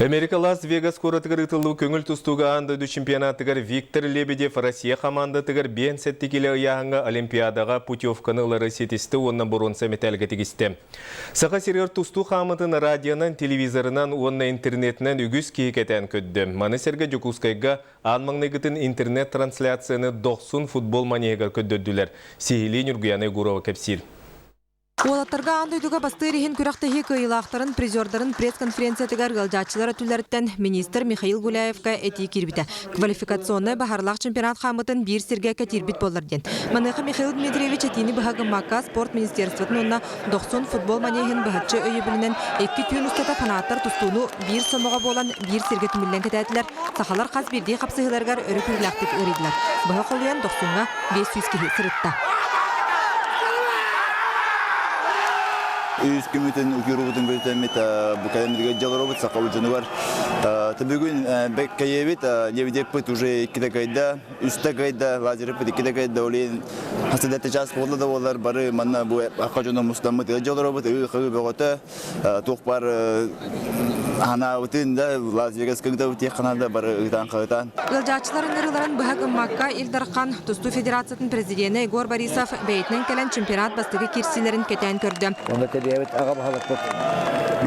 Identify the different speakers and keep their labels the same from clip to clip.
Speaker 1: Америка Лас-Вегас коратыгар ытылу көңіл тұстуға андыды чемпионатыгар Виктор Лебедев Россия командатыгар бен сәттекелі ұяғыңа Олимпиадаға путевканы лары сетісті онна бұрынса металға тегісті. Саға сергер тұсту қамытын радионан, телевизорынан, онна интернетінен үгіз кейкетен көдді. Маны серге Жокускайға анмаңнығытын интернет трансляцияны 90 футбол манегар көддіділер. Сейлин Үргияны Гурова кәпсир.
Speaker 2: Олаттарға андойдуға бастырихин күрақтахи кыйлақтарын призердарын пресс-конференциятыгар галжатчылары түлләріттен министр Михаил Гуляевка эти кирбіті. Квалификационный бахарлақ чемпионат қамытын бір сірге кәтирбіт болырден. Маныға Михаил Дмитриевич әтіні бұхағы Макка спорт министерствотын онна 90 футбол манехин бұхатчы өйі білінен 2 түйін үстеті фанаттар тұстуыну бір сомыға болан бір сірге түмілен кәтәділер. Сақалар қаз бірдей қапсығыларғар өрі күрләқтік өрейділер. Бұға қолуян 90-ға 500 кеге сырытта.
Speaker 3: Üst kümüten ukürübütün gözlemit bu kalemdeki jalorobut saqavucunu var. Tabiğün bekkayevit nevdepit уже 2 kayda, üstte kayda, lazerepit 2 kayda olin. Hasadette jas oldu da olar barı manna bu akacına mustamit jalorobut uyuqı beğota toqpar ana utunda Las Vegas kıgda uti kanalda barı ıdan qatan.
Speaker 2: Галжатчыларын ырыларын бұхағы Макка Илдархан Тусту Федерацияның президенті Игорь Борисов бәйтінен кәлін чемпионат бастығы кирсилерін кетен көрді.
Speaker 4: Evet, ağa bahalıklık.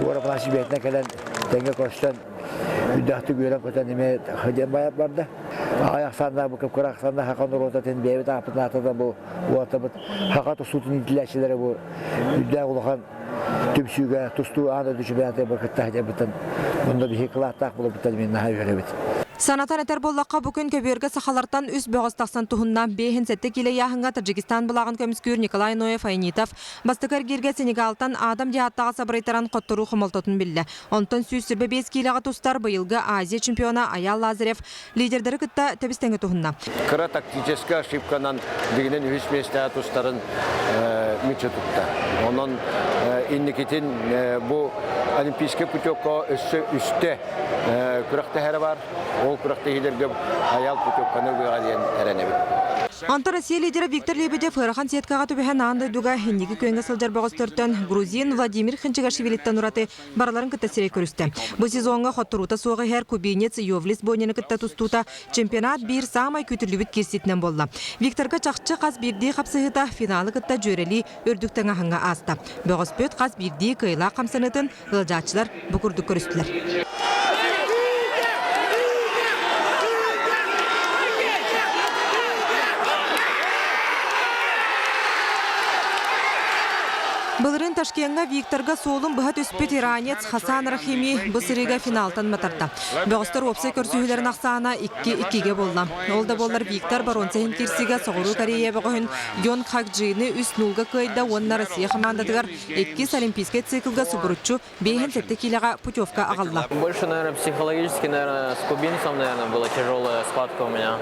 Speaker 4: Yuvarlak nasibiyetine gelen denge koştan müdahti güven koştan demeye hıcam bayat vardı. Ayak sanda bu kıpkır aksanda hakan rotaten bir evet apıtın atada bu atabıt hakat usutun intileşçilere bu müdahı ulukan tüpsüge tustu anda düşübeyatı bakıtta hıcam bıtın. Bunda bir hikılahtaq bulup bıtın minna hayır evet.
Speaker 2: Sanatan etер боллаққа бүкін көбергі сақалартан үз бөғыстақсан тұхынна бейхін сәтті келе яғынға Таджикистан бұлағын көміскүр Николай Ноев Айнитов бастықар керге Сенегалтан адам диаттаға сабырайтаран қоттыру қымылтотын білді. Онтан сүйіз сүрбе 5 келеға тұстар бұйылғы Азия чемпиона Аял Лазарев лидердері күтті төбістенгі тұхынна.
Speaker 5: Кыра тактическа ошибканан дегенен үш месте тұстарын мүчі тұтты. Onun инникетін bu олимпийский путевка үсті күрақта әрі бар. Ол күрақта хилерге аял путевканы бұйғаден әрәнебі.
Speaker 2: Анты Россия лидері Виктор Лебедев Ырахан сеткаға түбіген андайдуға хендегі көнгі сылжар бағыстыртын грузин Владимир Хынчыгашвилиттен ұраты бараларын күтті сірек көрісті. Бұл сезонға хоттырута соғы әр кубинец Йовлис Бонені күтті тұстута чемпионат бір самай күтірлі бүт керсетінен болды. Викторға чақчы қаз бірдей қапсығыта финалы күтті жөрелі өрдіктің ағынға асты. Бұғыз бөт қаз бірдей кайла қамсанытын ғылжатшылар бұқырды көрістілер. Былырын Ташкенға Викторға солын бұхат өспет иранец Хасан Рахими бұсырыға финалтан матарда. Бұғыстар опсы көрсүйілерін ақсағына 2-2-ге болла. Олда болар Виктор Баронцахин кирсіға соғыру Корея бұғын Йон Хакджины үст нулға көйді онна Россия командатығар 2 олимпийский циклға субұрытчу бейхін сәтті келеға путевка ағалла.
Speaker 6: Больше, наверное, психологически, наверное, с кубинцем, наверное, была тяжелая схватка у меня.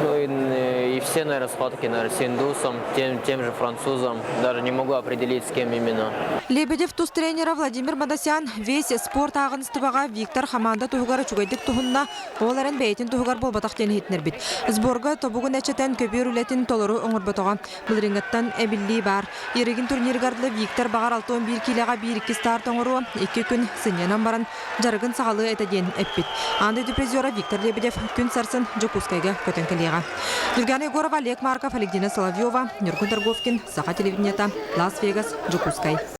Speaker 6: Ну и все, наверное, схватки, наверное, с индусом, тем же французом. Даже не могу определить, с кем именно.
Speaker 2: Лебедев туз тренера Владимир Мадасян весь спорт ағыныстыбаға Виктор Хаманда туғары чугайдық туғынна оларын бәйтін туғар болбатақтен хетінер бит. Сборға тобуғын әчетен көбер үлетін толыру оңырбатыға. Бұлырыңғаттан әбілі бар. Ерегін турниргардылы Виктор бағар 6-11 келеға 1-2 старт оңыру 2 күн сыненан баран жарығын сағалы әтеден әппет. Андай депрезиора Виктор Лебедев күн сарсын Жокускайға көтен келеға. Дүрганы Егорова, Олег Марков, Александра Соловьева, Нюргун Торговкин, Саха телевидениета, Лас-Вегас, Жокускай.